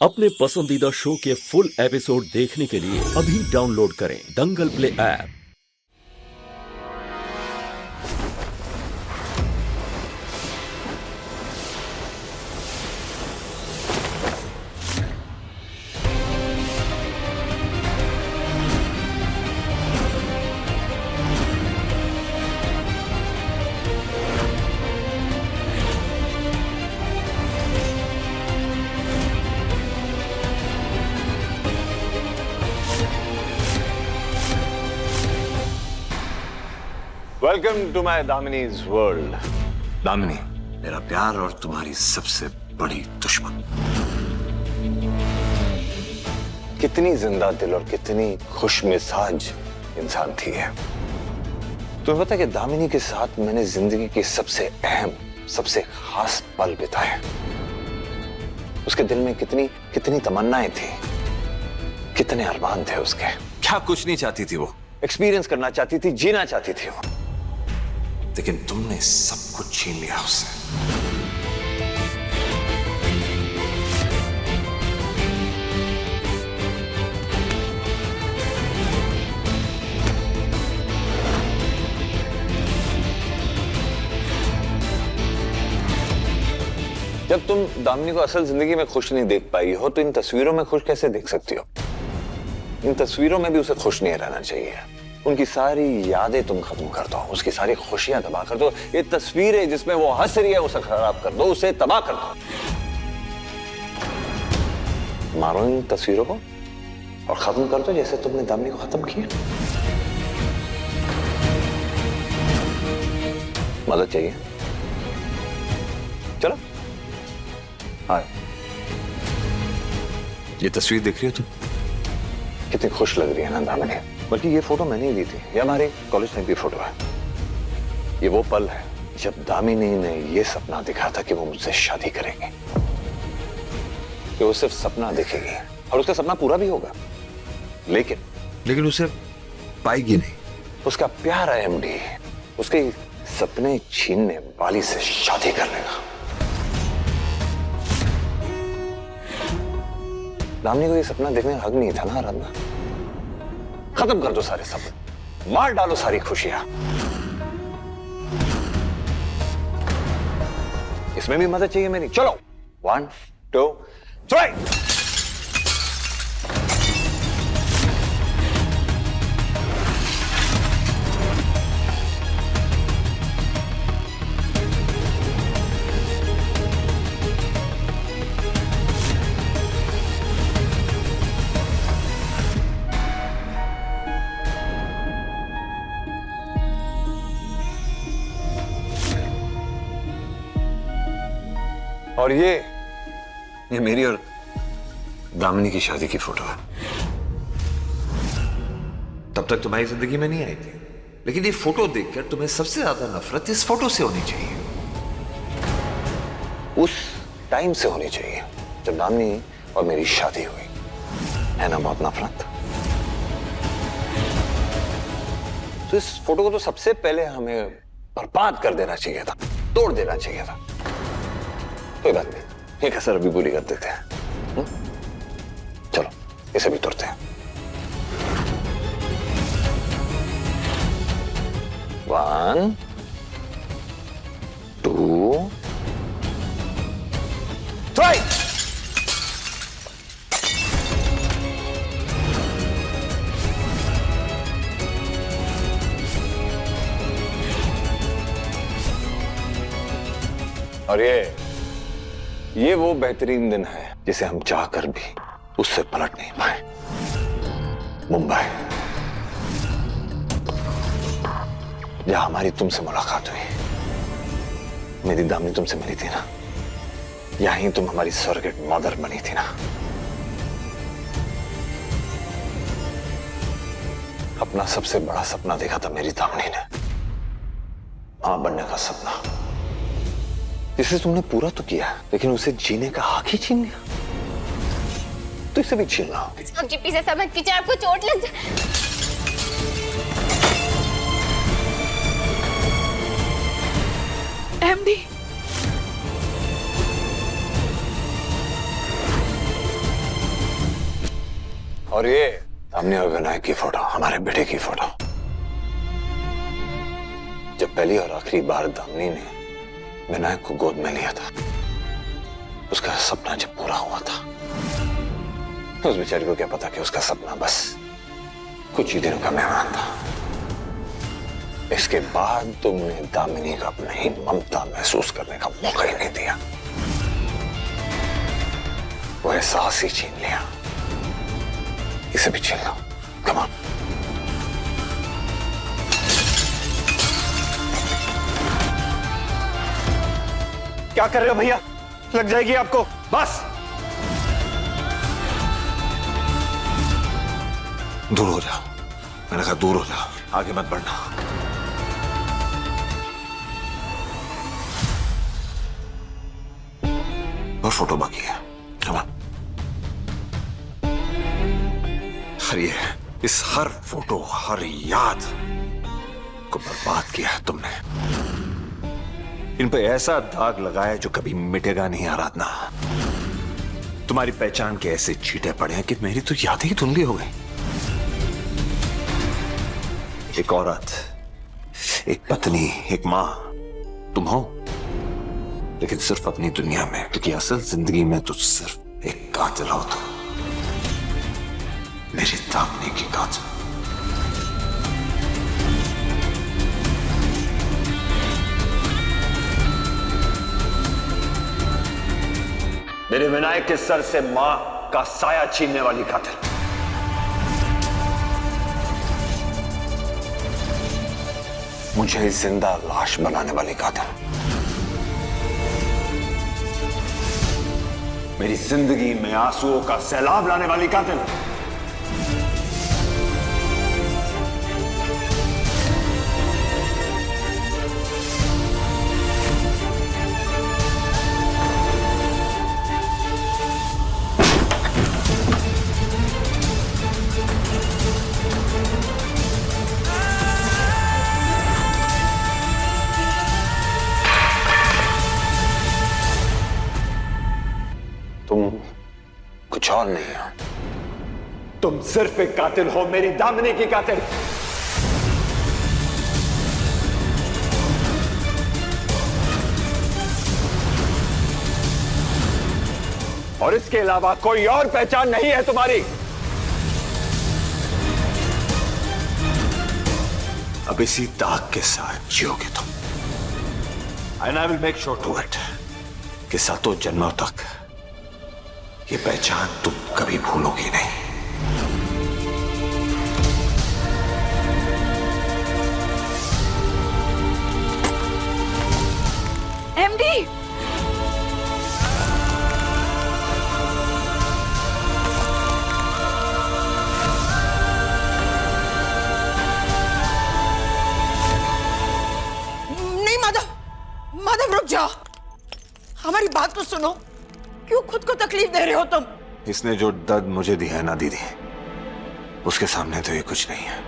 अपने पसंदीदा शो के फुल एपिसोड देखने के लिए अभी डाउनलोड करें Dangal play app. Welcome to my Damini's world. Damini मेरा प्यार और तुम्हारी सबसे बड़ी दुश्मन। कितनी जिंदा दिल और कितनी खुश मिजाज इंसान थी है। तुम्हें पता है कि दामिनी के साथ मैंने जिंदगी के सबसे अहम सबसे खास पल बिताए। उसके दिल में कितनी कितनी तमन्नाएं थी, कितने अरमान थे उसके। क्या कुछ नहीं चाहती थी वो, एक्सपीरियंस करना चाहती थी, जीना चाहती थी वो, लेकिन तुमने सब कुछ छीन लिया उससे। जब तुम दामिनी को असल जिंदगी में खुश नहीं देख पाई हो तो इन तस्वीरों में खुश कैसे देख सकती हो? इन तस्वीरों में भी उसे खुश नहीं रहना चाहिए। उनकी सारी यादें तुम खत्म कर दो, उसकी सारी खुशियां तबाह कर दो। ये तस्वीरें जिसमें वो हंस रही है उसे खराब कर दो, उसे तबाह कर दो। मारो इन तस्वीरों को और खत्म कर दो जैसे तुमने दामिनी को खत्म किया। मदद चाहिए? चलो हाँ, ये तस्वीर देख रही हो तुम? कितनी खुश लग रही है ना दामिनी। बल्कि ये फोटो मैंने ही ली थी, ये हमारे कॉलेज टाइम की फोटो है। ये वो पल है जब दामिनी ने ये सपना देखा था कि वो मुझसे शादी करेगी, कि वो सिर्फ सपना देखेगी और उसका सपना पूरा भी होगा, लेकिन उसे पाएगी नहीं। उसका प्यारा एमडी उसके सपने छीनने वाली से शादी कर लेगा। दामिनी को ये सपना देखने का हक नहीं था ना आराधना। खत्म कर दो सारे सपने, मार डालो सारी खुशियां। इसमें भी मदद चाहिए मेरी? चलो 1 2 3। और ये मेरी और दामिनी की शादी की फोटो है। तब तक तुम्हारी जिंदगी में नहीं आई थी, लेकिन ये फोटो देखकर तुम्हें सबसे ज्यादा नफरत इस फोटो से होनी चाहिए। उस टाइम से होनी चाहिए जब दामिनी और मेरी शादी हुई, है ना? बहुत नफरत। तो इस फोटो को तो सबसे पहले हमें बर्बाद कर देना चाहिए था, तोड़ देना चाहिए था। कोई बात नहीं, एक असर अभी पूरी कर देते हैं। चलो इसे भी तोड़ते हैं। 1 2 3। और ये वो बेहतरीन दिन है जिसे हम चाहकर भी उससे पलट नहीं पाए। मुंबई, जहां हमारी तुमसे मुलाकात हुई। मेरी दामिनी तुमसे मिली थी ना, यहीं तुम हमारी सर्किट मदर बनी थी ना। अपना सबसे बड़ा सपना देखा था मेरी दामिनी ने, मां बनने का सपना, जिसे तुमने पूरा तो किया, लेकिन उसे जीने का हक ही छीन लिया। तो इसे भी छीनना। आपके पीछे समझ पीछे आपको चोट लग जाए। एमडी, और ये दामिनी और विनायक की फोटो, हमारे बेटे की फोटो। जब पहली और आखिरी बार दामिनी ने विनायक को गोद में लिया था, उसका सपना जब पूरा हुआ था, तो उस बेचारी को क्या पता कि उसका सपना बस कुछ ही दिनों का मेहमान था। इसके बाद तुमने दामिनी का अपनी ही ममता महसूस करने का मौका ही नहीं दिया। वो एहसास ही छीन लिया। इसे भी छीन लो। Come on. क्या कर रहे हो भैया? लग जाएगी आपको। बस दूर हो जाओ। मैंने कहा दूर हो जाओ, आगे मत बढ़ना। और फोटो बाकी है। Come on. हर ये इस हर फोटो, हर याद को बर्बाद किया है तुमने। इन पे ऐसा दाग लगाया जो कभी मिटेगा नहीं आराधना। तुम्हारी पहचान के ऐसे छींटे पड़े हैं कि मेरी तो यादें ही धुंधली हो गई। एक औरत, एक पत्नी, एक मां तुम हो, लेकिन सिर्फ अपनी दुनिया में, क्योंकि असल जिंदगी में तो सिर्फ एक कातिल हो तुम। मेरी दामिनी की कातिल। मेरे विनायक के सर से मां का साया छीनने वाली कातिल। मुझे जिंदा लाश बनाने वाली कातिल। मेरी जिंदगी में आंसुओं का सैलाब लाने वाली कातिल। तुम कुछ और नहीं हो। तुम सिर्फ एक कातिल हो, मेरी दामिनी की कातिल। और इसके अलावा कोई और पहचान नहीं है तुम्हारी। अब इसी दाग के साथ जियोगे तुम। And I will make sure to it कि सातों जन्मों तक ये पहचान तुम कभी भूलोगी नहीं। एमडी, नहीं माधव रुक जाओ। हमारी बात तो सुनो। क्यों खुद को तकलीफ दे रहे हो तुम? इसने जो दर्द मुझे दी है ना दीदी, उसके सामने तो ये कुछ नहीं है।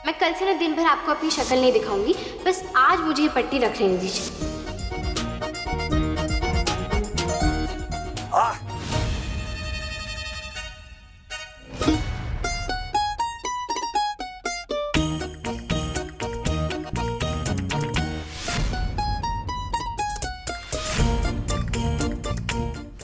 मैं कल से ना दिन भर आपको अपनी शक्ल नहीं दिखाऊंगी, बस आज मुझे ये पट्टी रख लेने दीजिए।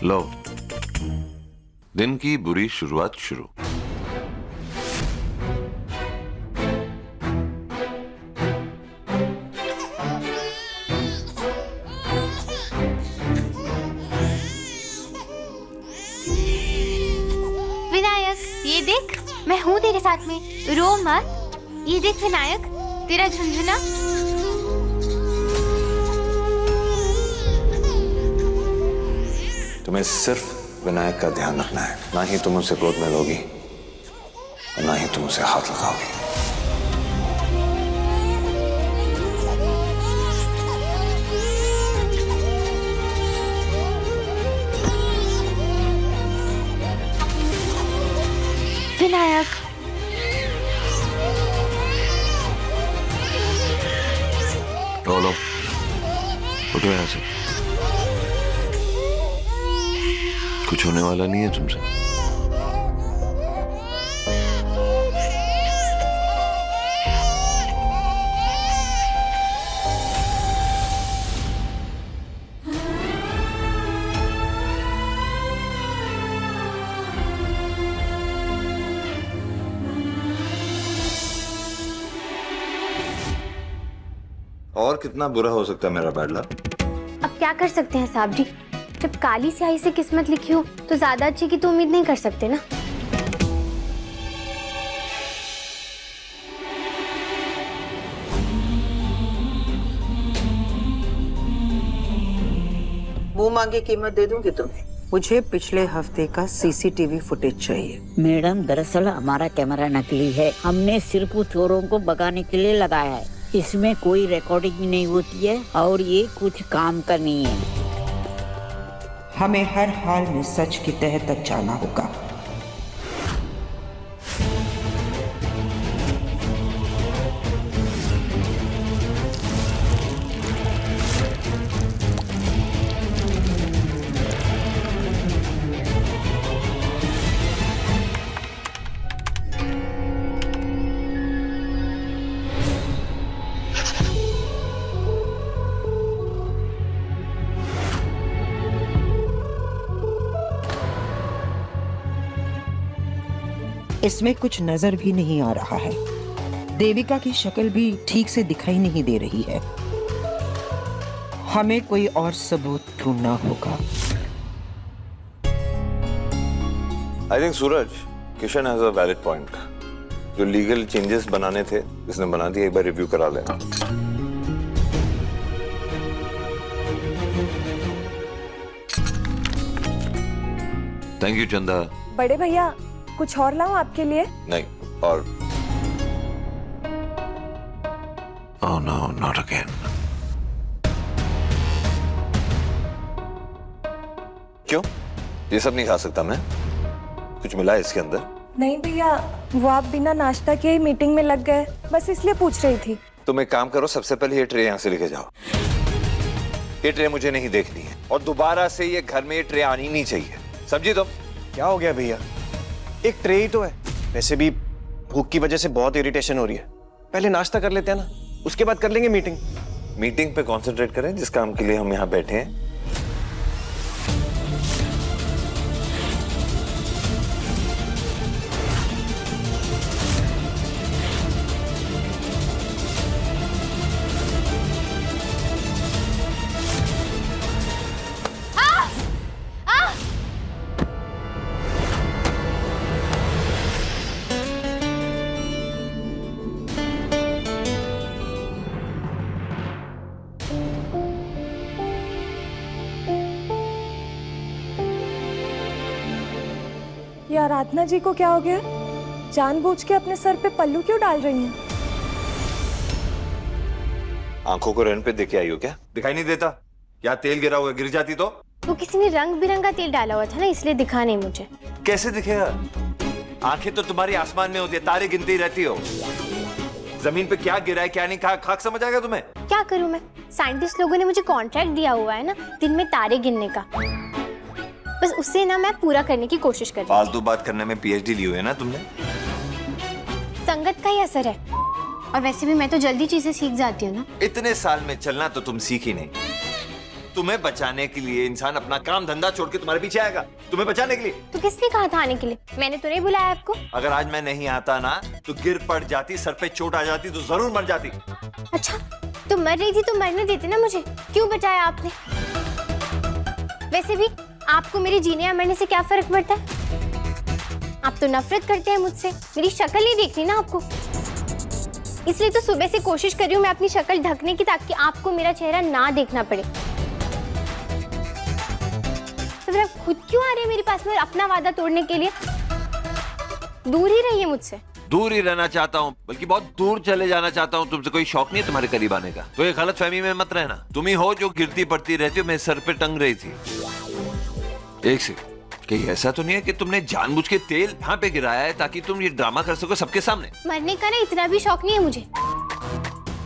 लो, दिन की बुरी शुरुआत शुरू। साथ में, रो मत। ये देख विनायक, तेरा झुंझुना। तुम्हें सिर्फ विनायक का ध्यान रखना है, ना ही तुम उसे गोद में लोगी और ना ही तुम उसे हाथ लगाओगी। विनायक, लो उठो यहाँ से, कुछ होने वाला नहीं है तुमसे। और कितना बुरा हो सकता है मेरा बैड लक? अब क्या कर सकते हैं साहब जी, जब काली स्याही से किस्मत लिखी हो तो ज्यादा अच्छी की तो उम्मीद नहीं कर सकते ना। मुंह मांगी कीमत दे दूंगी तुम्हें। मुझे पिछले हफ्ते का सीसीटीवी फुटेज चाहिए। मैडम, दरअसल हमारा कैमरा नकली है, हमने सिर्फ चोरों को भगाने के लिए लगाया है। इसमें कोई रिकॉर्डिंग नहीं होती है और ये कुछ काम का नहीं है। हमें हर हाल में सच की तह तक जाना होगा। इसमें कुछ नजर भी नहीं आ रहा है। देविका की शक्ल भी ठीक से दिखाई नहीं दे रही है। हमें कोई और सबूत ढूंढना होगा। I think Suraj, Kishan has a valid point. जो लीगल चेंजेस बनाने थे इसने बना दिया, एक बार रिव्यू करा लेना। थैंक यू चंदा। बड़े भैया, कुछ और लाऊं आपके लिए? नहीं, और ओह नो, नॉट अगेन। क्यों? ये सब नहीं खा सकता मैं? कुछ मिला है इसके अंदर? नहीं भैया, वो आप बिना नाश्ता के ही मीटिंग में लग गए, बस इसलिए पूछ रही थी। तुम एक काम करो, सबसे पहले ये ट्रे यहाँ से लेके जाओ। ये ट्रे मुझे नहीं देखनी है और दोबारा से ये घर में ये ट्रे आनी नहीं चाहिए, समझी तुम? क्या हो गया भैया? एक ट्रे ही तो है। वैसे भी भूख की वजह से बहुत इरिटेशन हो रही है। पहले नाश्ता कर लेते हैं ना, उसके बाद कर लेंगे मीटिंग। मीटिंग पे कंसंट्रेट करें जिस काम के लिए हम यहाँ बैठे हैं। यार आराधना जी को क्या हो गया? जानबूझ के अपने सर पे पल्लू क्यों डाल रही हैं? आंखों को रेन पे देखे आई हो क्या? दिखाई नहीं देता? क्या तेल गिरा हुआ, गिर जाती तो? वो किसी ने रंग बिरंगा तेल डाला हुआ था ना, इसलिए दिखा नहीं मुझे। कैसे दिखेगा? आंखें तो तुम्हारी आसमान में होती है, तारे गिनती रहती हो। जमीन पे क्या गिरा है क्या नहीं, खाक समझ आएगा तुम्हें? क्या करूं मैं? साइंटिस्ट लोगों ने मुझे कॉन्ट्रैक्ट दिया हुआ है ना दिन में तारे गिनने का, बस उससे ना मैं पूरा करने की कोशिश कर रही हूं। फालतू बात करने में पीएचडी ली हुई है ना तुमने? संगत का ही असर है, और वैसे भी मैं तो जल्दी चीजें सीख जाती हूँ ना। इतने साल में चलना तो तुम सीखी नहीं। तुम्हें बचाने के लिए इंसान अपना काम धंधा छोड़ के तुम्हारे पीछे आएगा, तुम्हें बचाने के लिए। तो किसने कहा था आने के लिए? मैंने तो नहीं बुलाया आपको। अगर आज मैं नहीं आता ना तो गिर पड़ जाती, सर पे चोट आ जाती तो जरूर मर जाती। अच्छा, तो मर रही थी तो मरने देते ना मुझे, क्यों बचाया आपने? वैसे भी आपको मेरे जीने या मरने से क्या फर्क पड़ता है? आप तो नफरत करते हैं मुझसे, मेरी शक्ल नहीं देखती ना आपको, इसलिए तो सुबह से कोशिश कर रही हूँ मैं अपनी शक्ल ढकने की, ताकि आपको मेरा चेहरा ना देखना पड़े। तो फिर आप खुद क्यों आ रहे हैं मेरे पास में अपना वादा तोड़ने के लिए? दूर ही रहिए मुझसे। दूर ही रहना चाहता हूँ, बल्कि बहुत दूर चले जाना चाहता हूँ। तुमसे कोई शौक नहीं है तुम्हारे करीब आने का? तो ये गलत फहमी में मत रहना। तुम ही हो जो गिरती पड़ती रहती हो, मेरे सर पे टंग रही थी। एक सेकंड, कहीं ऐसा तो नहीं है कि तुमने जानबूझ के तेल यहाँ पे गिराया है ताकि तुम ये ड्रामा कर सको सबके सामने? मरने का ना इतना भी शौक नहीं है मुझे।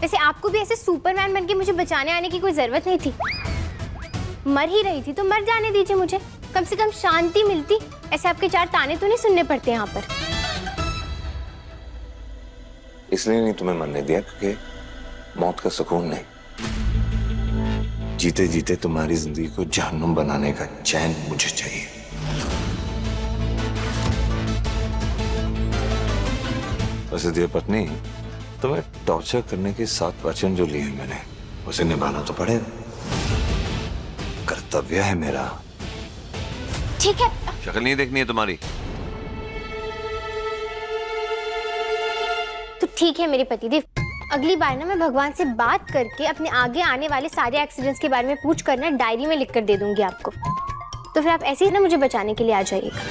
वैसे आपको भी ऐसे सुपरमैन बन के मुझे बचाने आने की कोई जरूरत नहीं थी। मर ही रही थी तो मर जाने दीजिए मुझे, कम से कम शांति मिलती। ऐसे आपके 4 ताने तो नहीं सुनने पड़ते यहाँ पर। इसलिए नहीं तुम्हें मरने दिया क्योंकि मौत का सुकून नहीं, जीते जीते तुम्हारी जिंदगी को जहन्नुम बनाने का चैन मुझे चाहिए। वैसे दिया पत्नी, तुम्हें टॉर्चर करने के 7 वचन जो लिए मैंने, उसे निभाना तो पड़ेगा, कर्तव्य है मेरा। ठीक है। शक्ल नहीं देखनी है तुम्हारी? तो ठीक है मेरे पतिदेव, अगली बार ना मैं भगवान से बात करके अपने आगे आने वाले सारे एक्सीडेंट्स के बारे में पूछ कर ना डायरी में लिख कर दे दूंगी आपको। तो फिर आप ऐसे ही ना मुझे बचाने के लिए आ जाइएगा।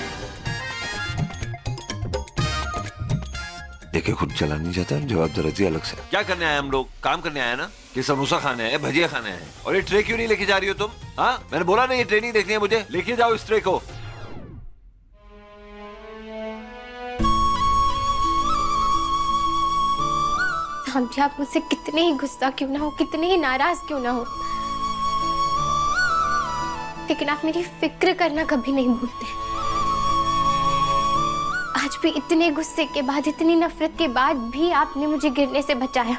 देखिए खुद चला नहीं जाता, जवाबदारी अलग से। क्या करने आए हम लोग? काम करने आए ना, कि समोसा खाने आए, भजिया खाने आए? और ये ट्रे क्यों नहीं लेके जा रही हो तुम? हाँ, मैंने बोला नहीं ये ट्रे नहीं देखनी है मुझे। लेके जाओ इस ट्रे को। समझे, आप मुझसे कितने ही गुस्सा क्यों ना हो, कितने ही नाराज क्यों ना हो, लेकिन आप मेरी फिक्र करना कभी नहीं भूलते। आज भी इतने गुस्से के बाद, इतनी नफरत के बाद भी आपने मुझे गिरने से बचाया।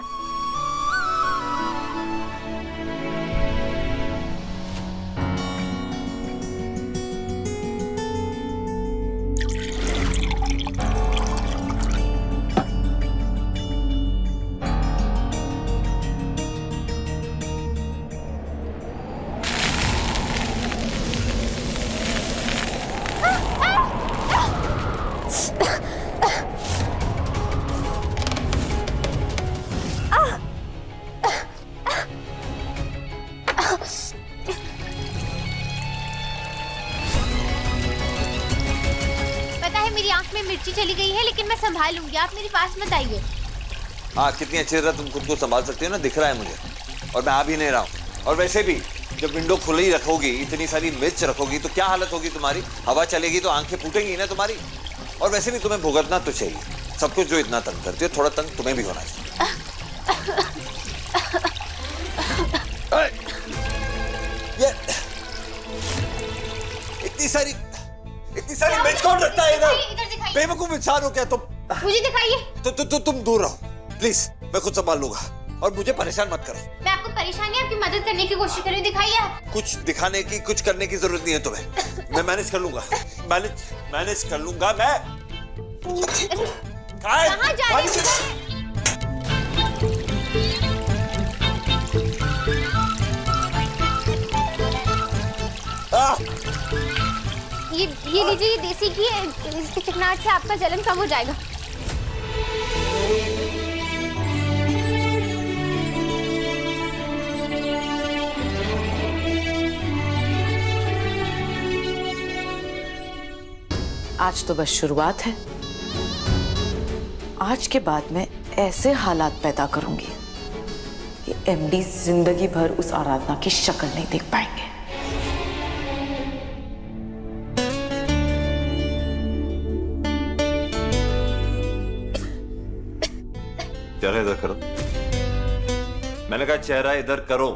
मेरी आंख में मिर्ची चली गई है, लेकिन मैं संभाल लूंगी, आप मेरे पास मत आइए। हाँ, कितनी अच्छी तरह तुम खुद को संभाल सकती हो ना, दिख रहा है मुझे। और मैं आ भी नहीं रहा हूँ। और वैसे भी जब विंडो खुली रखोगी, इतनी सारी मिर्च रखोगी, तो क्या हालत होगी तुम्हारी? हवा चलेगी तो आंखें फूटेंगी ना तुम्हारी। और वैसे भी तुम्हें भुगतना तो चाहिए सब कुछ जो इतना तंग करती हो, थोड़ा तंग तुम्हें भी होना चाहिए। ये इतनी सारी मिर्च कौन रखता है इधर? बेवकूफ इंसान हो क्या तुम? मुझे दिखाइए। तो तुम दूर रहो प्लीज, मैं खुद संभाल लूंगा। और मुझे परेशान मत करो। मैं आपको परेशान नहीं, आपकी मदद करने की कोशिश कर रही हूं, दिखाइए आप। कुछ दिखाने की, कुछ करने की जरूरत नहीं है तुम्हें। मैं मैनेज कर लूंगा, मैनेज कर लूंगा मैं। कहाँ जा रही हो? ये लीजिए, ये देसी घी है, इसकी चिकनाहट से आपका जलन कम हो जाएगा। आज तो बस शुरुआत है। आज के बाद मैं ऐसे हालात पैदा करूंगी कि एमडी जिंदगी भर उस आराधना की शक्ल नहीं देख पाएंगे। चेहरा इधर करो। मैंने कहा चेहरा इधर करो।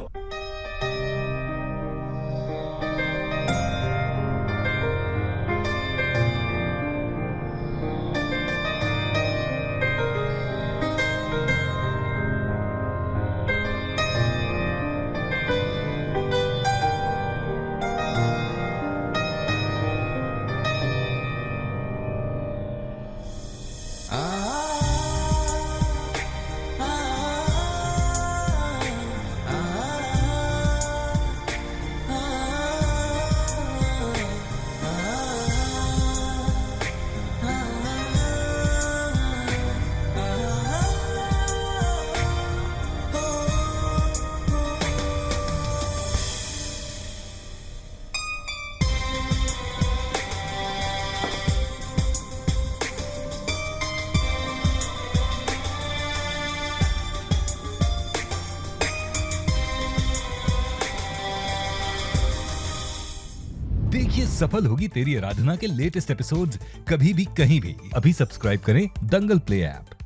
देखिए सफल होगी तेरी आराधना के लेटेस्ट एपिसोड्स कभी भी कहीं भी। अभी सब्सक्राइब करें दंगल प्ले ऐप।